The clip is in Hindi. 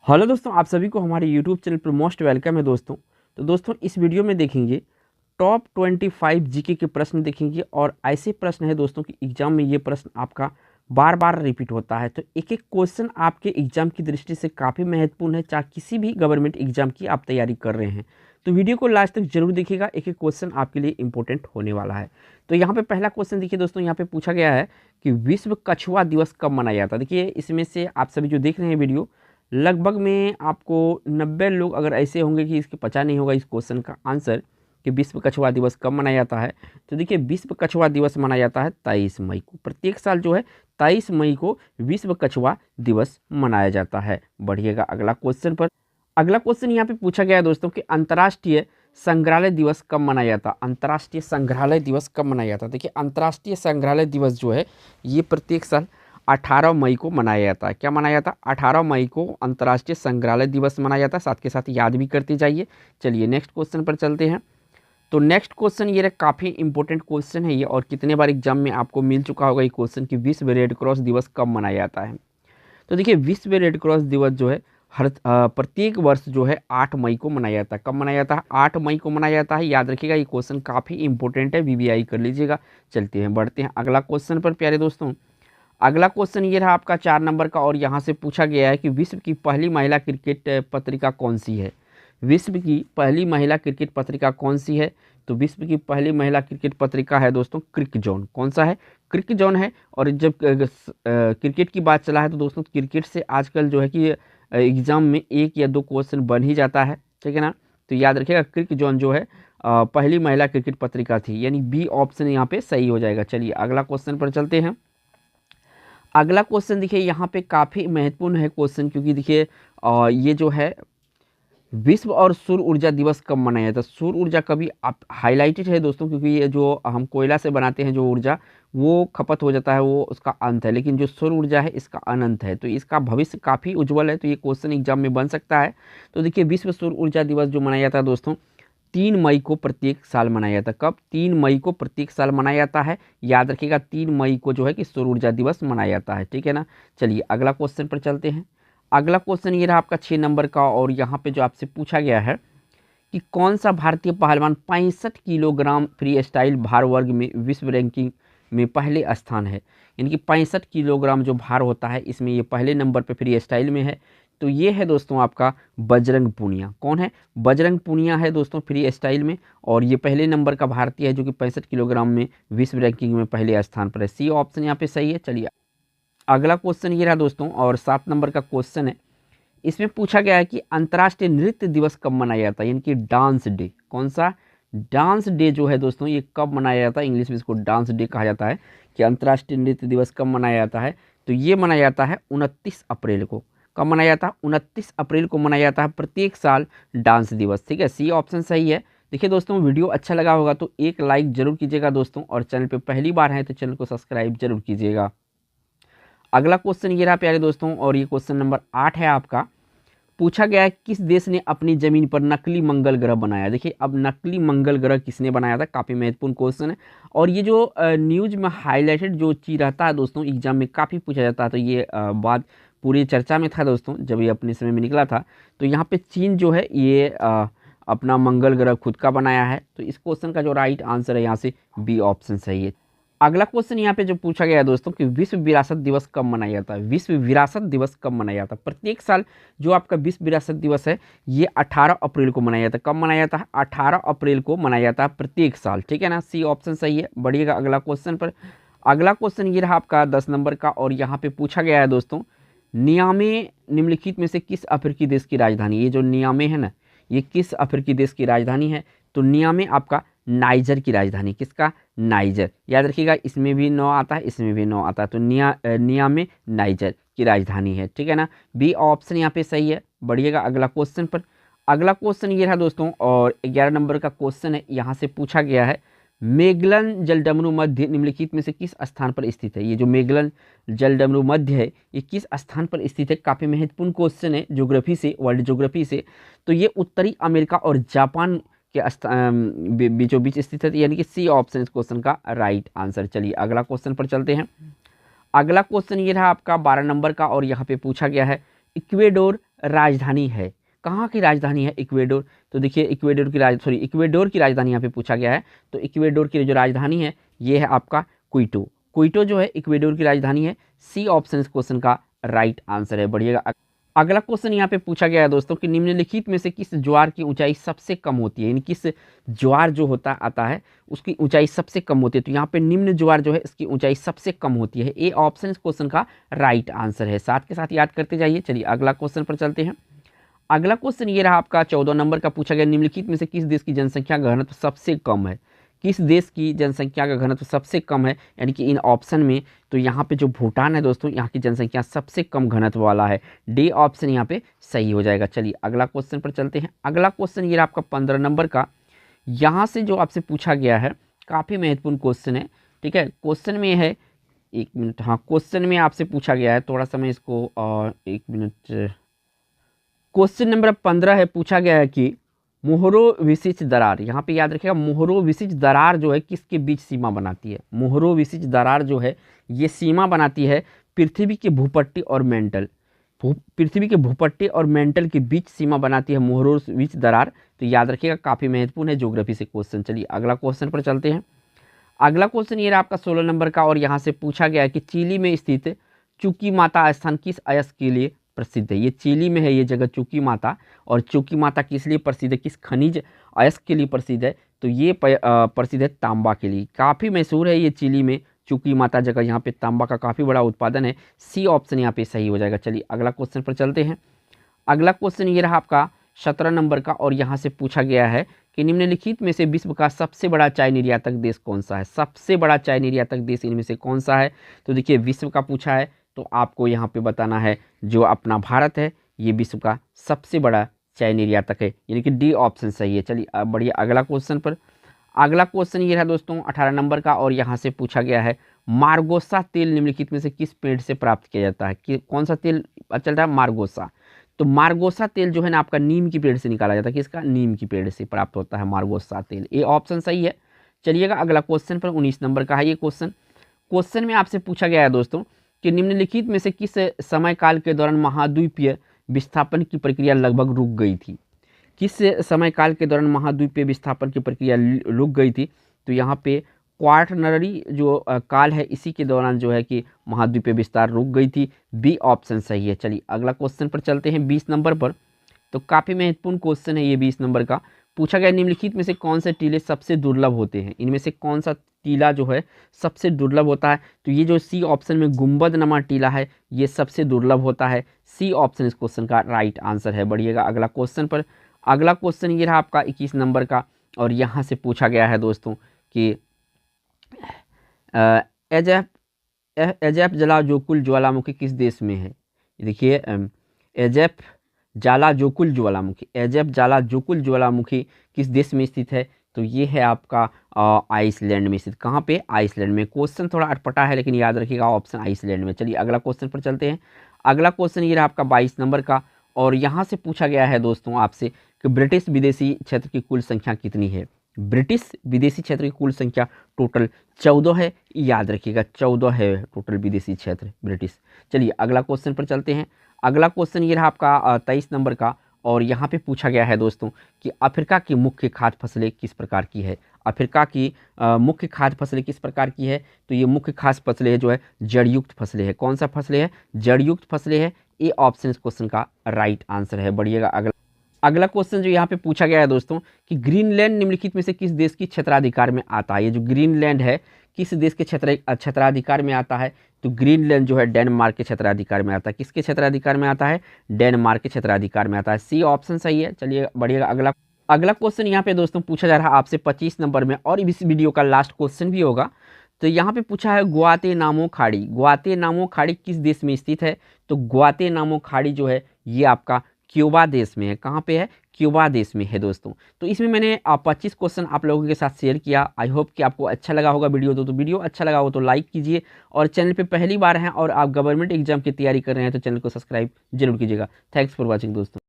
हेलो दोस्तों, आप सभी को हमारे यूट्यूब चैनल पर मोस्ट वेलकम है दोस्तों। तो दोस्तों इस वीडियो में देखेंगे टॉप 25 जीके के प्रश्न देखेंगे और ऐसे प्रश्न है दोस्तों कि एग्जाम में ये प्रश्न आपका बार बार रिपीट होता है। तो एक एक क्वेश्चन आपके एग्जाम की दृष्टि से काफ़ी महत्वपूर्ण है, चाहे किसी भी गवर्नमेंट एग्जाम की आप तैयारी कर रहे हैं। तो वीडियो को लास्ट तक जरूर देखिएगा, एक एक क्वेश्चन आपके लिए इंपॉर्टेंट होने वाला है। तो यहाँ पे पहला क्वेश्चन देखिए दोस्तों, यहाँ पे पूछा गया है कि विश्व कछुआ दिवस कब मनाया जाता है। देखिए इसमें से आप सभी जो देख रहे हैं वीडियो, लगभग में आपको 90 लोग अगर ऐसे होंगे कि इसके पता नहीं होगा इस क्वेश्चन का आंसर कि विश्व कछुआ दिवस कब मनाया जाता है। तो देखिए विश्व कछुआ दिवस मनाया जाता है 23 मई को। प्रत्येक साल जो है 23 मई को विश्व कछुआ दिवस मनाया जाता है। बढ़िएगा अगला क्वेश्चन पर। अगला क्वेश्चन यहाँ पे पूछा गया है दोस्तों कि अंतर्राष्ट्रीय संग्रहालय दिवस कब मनाया जाता है। अंतर्राष्ट्रीय संग्रहालय दिवस कब मनाया जाता है। देखिए अंतर्राष्ट्रीय संग्रहालय दिवस जो है ये प्रत्येक साल 18 मई को मनाया जाता है। क्या मनाया जाता है? 18 मई को अंतर्राष्ट्रीय संग्रहालय दिवस मनाया जाता है। साथ के साथ याद भी करते जाइए। चलिए नेक्स्ट क्वेश्चन पर चलते हैं। तो नेक्स्ट क्वेश्चन ये काफ़ी इंपॉर्टेंट क्वेश्चन है ये, और कितने बार एग्जाम में आपको मिल चुका होगा ये क्वेश्चन कि विश्व रेड क्रॉस दिवस कब मनाया जाता है। तो देखिए विश्व रेड क्रॉस दिवस जो है हर प्रत्येक वर्ष जो है 8 मई को मनाया जाता है। कब मनाया जाता है? 8 मई को मनाया जाता है। याद रखिएगा ये क्वेश्चन काफ़ी इंपॉर्टेंट है, वीवीआई कर लीजिएगा। चलते हैं बढ़ते हैं अगला क्वेश्चन पर प्यारे दोस्तों। अगला क्वेश्चन ये रहा आपका 4 नंबर का, और यहाँ से पूछा गया है कि विश्व की पहली महिला क्रिकेट पत्रिका कौन सी है। विश्व की पहली महिला क्रिकेट पत्रिका कौन सी है? तो विश्व की पहली महिला क्रिकेट पत्रिका है दोस्तों क्रिक जोन। कौन सा है? क्रिक जोन है। और जब क्रिकेट की बात चला है तो दोस्तों क्रिकेट से आजकल जो है कि एग्जाम में 1 या 2 क्वेश्चन बन ही जाता है, ठीक है ना। तो याद रखिएगा क्रिक जोन जो है पहली महिला क्रिकेट पत्रिका थी, यानी बी ऑप्शन यहाँ पे सही हो जाएगा। चलिए अगला क्वेश्चन पर चलते हैं। अगला क्वेश्चन देखिए यहाँ पे काफ़ी महत्वपूर्ण है क्वेश्चन, क्योंकि देखिए ये जो है विश्व और सौर ऊर्जा दिवस कब मनाया जाता है। सौर ऊर्जा कभी आप हाईलाइटेड है दोस्तों, क्योंकि ये जो हम कोयला से बनाते हैं जो ऊर्जा वो खपत हो जाता है, वो उसका अंत है, लेकिन जो सौर ऊर्जा है इसका अनंत है। तो इसका भविष्य काफ़ी उज्जवल है। तो ये क्वेश्चन एग्जाम में बन सकता है। तो देखिए विश्व सौर ऊर्जा दिवस जो मनाया जाता है दोस्तों 3 मई को प्रत्येक साल मनाया जाता है। कब? 3 मई को प्रत्येक साल मनाया जाता है। याद रखिएगा 3 मई को जो है कि सौर ऊर्जा दिवस मनाया जाता है, ठीक है ना। चलिए अगला क्वेश्चन पर चलते हैं। अगला क्वेश्चन ये रहा आपका 6 नंबर का, और यहाँ पे जो आपसे पूछा गया है कि कौन सा भारतीय पहलवान 65 किलोग्राम फ्री स्टाइल भार वर्ग में विश्व रैंकिंग में पहले स्थान है। यानी कि 65 किलोग्राम जो भार होता है इसमें ये पहले नंबर पे फ्री स्टाइल में है। तो ये है दोस्तों आपका बजरंग पूनिया। कौन है? बजरंग पूनिया है दोस्तों फ्री स्टाइल में, और ये पहले नंबर का भारतीय है जो कि 65 किलोग्राम में विश्व रैंकिंग में पहले स्थान पर है। सी ऑप्शन यहाँ पे सही है। चलिए अगला क्वेश्चन ये रहा दोस्तों, और 7 नंबर का क्वेश्चन है। इसमें पूछा गया है कि अंतर्राष्ट्रीय नृत्य दिवस कब मनाया जाता है, यानी कि डांस डे। कौन सा? डांस डे जो है दोस्तों ये कब मनाया जाता है? इंग्लिश में इसको डांस डे कहा जाता है। कि अंतर्राष्ट्रीय नृत्य दिवस कब मनाया जाता है? तो ये मनाया जाता है 29 अप्रैल को। कब मनाया जाता है? 29 अप्रैल को मनाया जाता है प्रत्येक साल डांस दिवस, ठीक है। सी ऑप्शन सही है। देखिए दोस्तों वीडियो अच्छा लगा होगा तो एक लाइक जरूर कीजिएगा दोस्तों, और चैनल पर पहली बार है तो चैनल को सब्सक्राइब जरूर कीजिएगा। अगला क्वेश्चन ये रहा प्यारे दोस्तों, और ये क्वेश्चन नंबर 8 है आपका। पूछा गया है किस देश ने अपनी जमीन पर नकली मंगल ग्रह बनाया। देखिए अब नकली मंगल ग्रह किसने बनाया था, काफ़ी महत्वपूर्ण क्वेश्चन है। और ये जो न्यूज में हाईलाइटेड जो चीज़ रहता है दोस्तों एग्जाम में काफ़ी पूछा जाता है। तो ये बात पूरी चर्चा में था दोस्तों जब ये अपने समय में निकला था। तो यहाँ पे चीन जो है ये अपना मंगल ग्रह खुद का बनाया है। तो इस क्वेश्चन का जो राइट आंसर है यहाँ से बी ऑप्शन सही है। अगला क्वेश्चन यहाँ पे जो पूछा गया है दोस्तों कि विश्व विरासत दिवस कब मनाया जाता है। विश्व विरासत दिवस कब मनाया जाता है? प्रत्येक साल जो आपका विश्व विरासत दिवस है ये 18 अप्रैल को मनाया जाता है। कब मनाया जाता है? 18 अप्रैल को मनाया जाता है प्रत्येक साल, ठीक है ना। सी ऑप्शन सही है। बढ़िएगा अगला क्वेश्चन पर। अगला क्वेश्चन ये रहा आपका 10 नंबर का, और यहाँ पे पूछा गया है दोस्तों नियामे निम्नलिखित में से किस अफ्रीकी देश की राजधानी। ये जो नियामे है ना ये किस अफ्रीकी देश की राजधानी है? तो नियामे आपका नाइजर की राजधानी। किसका? नाइजर। याद रखिएगा इसमें भी 9 आता है, इसमें भी 9 आता है। तो नियामे नाइजर की राजधानी है, ठीक है ना। बी ऑप्शन यहाँ पे सही है। बढ़िएगा अगला क्वेश्चन पर। अगला क्वेश्चन ये रहा दोस्तों, और 11 नंबर का क्वेश्चन है। यहाँ से पूछा गया है मेगलन जलडमरू मध्य निम्नलिखित में से किस स्थान पर स्थित है। ये जो मेगलन जलडमरू मध्य है ये किस स्थान पर स्थित है? काफ़ी महत्वपूर्ण क्वेश्चन है ज्योग्राफी से, वर्ल्ड ज्योग्राफी से। तो ये उत्तरी अमेरिका और जापान के बीचों बीच स्थित है, यानी कि सी ऑप्शन इस क्वेश्चन का राइट आंसर। चलिए अगला क्वेश्चन पर चलते हैं। अगला क्वेश्चन ये रहा आपका 12 नंबर का, और यहाँ पे पूछा गया है इक्वेडोर राजधानी है? कहाँ की राजधानी है इक्वेडोर? तो देखिए इक्वेडोर की राजधानी यहाँ पे पूछा गया है। तो इक्वेडोर की जो राजधानी है ये है आपका क्विटो। क्विटो जो है इक्वेडोर की राजधानी है। सी ऑप्शन इस क्वेश्चन का राइट आंसर है। बढ़िएगा। अगला क्वेश्चन यहाँ पे पूछा गया है दोस्तों कि निम्नलिखित में से किस ज्वार की ऊंचाई सबसे कम होती है, यानी किस ज्वार जो होता आता है उसकी ऊंचाई सबसे कम होती है। तो यहाँ पे निम्न ज्वार जो है इसकी ऊंचाई सबसे कम होती है। ए ऑप्शन इस क्वेश्चन का राइट आंसर है। साथ के साथ याद करते जाइए। चलिए अगला क्वेश्चन पर चलते हैं। अगला क्वेश्चन ये रहा आपका 14 नंबर का। पूछा गया निम्नलिखित में से किस देश की जनसंख्या का घनत्व सबसे कम है? किस देश की जनसंख्या का घनत्व सबसे कम है, यानी कि इन ऑप्शन में। तो यहाँ पे जो भूटान है दोस्तों, यहाँ की जनसंख्या सबसे कम घनत्व वाला है। डी ऑप्शन यहाँ पे सही हो जाएगा। चलिए अगला क्वेश्चन पर चलते हैं। अगला क्वेश्चन ये रहा आपका 15 नंबर का। यहाँ से जो आपसे पूछा गया है काफ़ी महत्वपूर्ण क्वेश्चन है। ठीक है, क्वेश्चन में है, एक मिनट, हाँ क्वेश्चन में आपसे पूछा गया है, थोड़ा सा मैं इसको एक मिनट। क्वेश्चन नंबर 15 है। पूछा गया है कि मोहरो विशिष्ट दरार, यहाँ पे याद रखिएगा, मोहरो विशिष्ट दरार जो है किसके बीच सीमा बनाती है? मोहरो विशिष्ट दरार जो है ये सीमा बनाती है पृथ्वी के भूपट्टी और मेंटल, पृथ्वी के भूपट्टी और मेंटल के बीच सीमा बनाती है मोहरो विशिष्ट दरार। तो याद रखिएगा, काफ़ी महत्वपूर्ण है ज्योग्राफी से क्वेश्चन। चलिए अगला क्वेश्चन पर चलते हैं। अगला क्वेश्चन ये रहा आपका 16 नंबर का, और यहाँ से पूछा गया है कि चिली में स्थित चुकी माता स्थान किस अयस्क के लिए प्रसिद्ध है? ये चिली में है ये जगह चुकी माता, और चुकी माता किस लिए प्रसिद्ध है, किस खनिज अयस्क के लिए प्रसिद्ध है? तो ये प्रसिद्ध है तांबा के लिए। काफ़ी मशहूर है ये चिली में चुकी माता जगह, यहाँ पे तांबा का काफ़ी बड़ा उत्पादन है। सी ऑप्शन यहाँ पे सही हो जाएगा। चलिए अगला क्वेश्चन पर चलते हैं। अगला क्वेश्चन ये रहा आपका 17 नंबर का, और यहाँ से पूछा गया है कि निम्नलिखित में से विश्व का सबसे बड़ा चाय निर्यातक देश कौन सा है? सबसे बड़ा चाय निर्यातक देश इनमें से कौन सा है? तो देखिए विश्व का पूछा है तो आपको यहाँ पे बताना है जो अपना भारत है ये विश्व का सबसे बड़ा चाय निर्यातक है, यानी कि डी ऑप्शन सही है। चलिए बढ़िया अगला क्वेश्चन पर। अगला क्वेश्चन ये है दोस्तों 18 नंबर का, और यहाँ से पूछा गया है मार्गोसा तेल निम्नलिखित में से किस पेड़ से प्राप्त किया जाता है? कि कौन सा तेल चल रहा है? मार्गोसा। तो मार्गोसा तेल जो है ना आपका नीम की पेड़ से निकाला जाता है। किसका? नीम की पेड़ से प्राप्त होता है मार्गोसा तेल। ए ऑप्शन सही है। चलिएगा अगला क्वेश्चन पर, 19 नंबर का है ये क्वेश्चन। क्वेश्चन में आपसे पूछा गया है दोस्तों कि निम्नलिखित में से किस समय काल के दौरान महाद्वीपीय विस्थापन की प्रक्रिया लगभग रुक गई थी? किस समय काल के दौरान महाद्वीपीय विस्थापन की प्रक्रिया रुक गई थी? तो यहाँ पे क्वार्टनरी जो काल है इसी के दौरान जो है कि महाद्वीपीय विस्तार रुक गई थी। बी ऑप्शन सही है। चलिए अगला क्वेश्चन पर चलते हैं 20 नंबर पर। तो काफ़ी महत्वपूर्ण क्वेश्चन है ये 20 नंबर का। पूछा गया निम्नलिखित में से कौन से टीले सबसे दुर्लभ होते हैं? इनमें से कौन सा टीला जो है सबसे दुर्लभ होता है? तो ये जो सी ऑप्शन में गुंबदनुमा टीला है ये सबसे दुर्लभ होता है। सी ऑप्शन इस क्वेश्चन का राइट आंसर है। बढ़िएगा अगला क्वेश्चन पर। अगला क्वेश्चन ये रहा आपका 21 नंबर का, और यहाँ से पूछा गया है दोस्तों कि एजेफ एजेफ जलाजोकुल ज्वालामुखी किस देश में है? देखिए एजेफ जालाजोकुल ज्वालामुखी, एजेफ जालाजोकुल ज्वालामुखी किस देश में स्थित है? तो ये है आपका आइसलैंड में स्थित। कहाँ पे? आइसलैंड में। क्वेश्चन थोड़ा अटपटा है लेकिन याद रखिएगा ऑप्शन आइसलैंड में। चलिए अगला क्वेश्चन पर चलते हैं। अगला क्वेश्चन ये रहा आपका 22 नंबर का, और यहाँ से पूछा गया है दोस्तों आपसे कि ब्रिटिश विदेशी क्षेत्र की कुल संख्या कितनी है? ब्रिटिश विदेशी क्षेत्र की कुल संख्या टोटल 14 है। याद रखिएगा 14 है टोटल विदेशी क्षेत्र ब्रिटिश। चलिए अगला क्वेश्चन पर चलते हैं। अगला क्वेश्चन ये रहा आपका 23 नंबर का, और यहाँ पे पूछा गया है दोस्तों कि अफ्रीका की मुख्य खाद्य फसलें किस प्रकार की है? अफ्रीका की मुख्य खाद्य फसलें किस प्रकार की है? तो ये मुख्य खाद्य फसलें जो है जड़युक्त फसलें है। कौन सा फसलें है? जड़युक्त फसलें है। ए ऑप्शन इस क्वेश्चन का राइट आंसर है। बढ़िएगा अगला क्वेश्चन जो यहाँ पे पूछा गया है दोस्तों कि ग्रीनलैंड निम्नलिखित में से किस देश की क्षेत्राधिकार में आता है? ये जो ग्रीनलैंड है किस देश के क्षेत्राधिकार में आता है? तो ग्रीनलैंड जो है डेनमार्क के क्षेत्राधिकार में आता है। किसके क्षेत्राधिकार में आता है? डेनमार्क के क्षेत्राधिकार में आता है। सी ऑप्शन सही है। चलिए बढ़िएगा अगला क्वेश्चन यहाँ पे दोस्तों पूछा जा रहा है आपसे 25 नंबर में, और इस वीडियो का लास्ट क्वेश्चन भी होगा। तो यहाँ पे पूछा है ग्वातेनामो खाड़ी। ग्वातेनामो खाड़ी किस देश में स्थित है? तो ग्वातेनामो खाड़ी जो है ये आपका क्यूबा देश में है। कहाँ पे है? क्यूबा देश में है दोस्तों। तो इसमें मैंने 25 क्वेश्चन आप लोगों के साथ शेयर किया। आई होप कि आपको अच्छा लगा होगा वीडियो। तो वीडियो अच्छा लगा हो तो लाइक कीजिए, और चैनल पे पहली बार हैं और आप गवर्नमेंट एग्जाम की तैयारी कर रहे हैं तो चैनल को सब्सक्राइब जरूर कीजिएगा। थैंक्स फॉर वॉचिंग दोस्तों।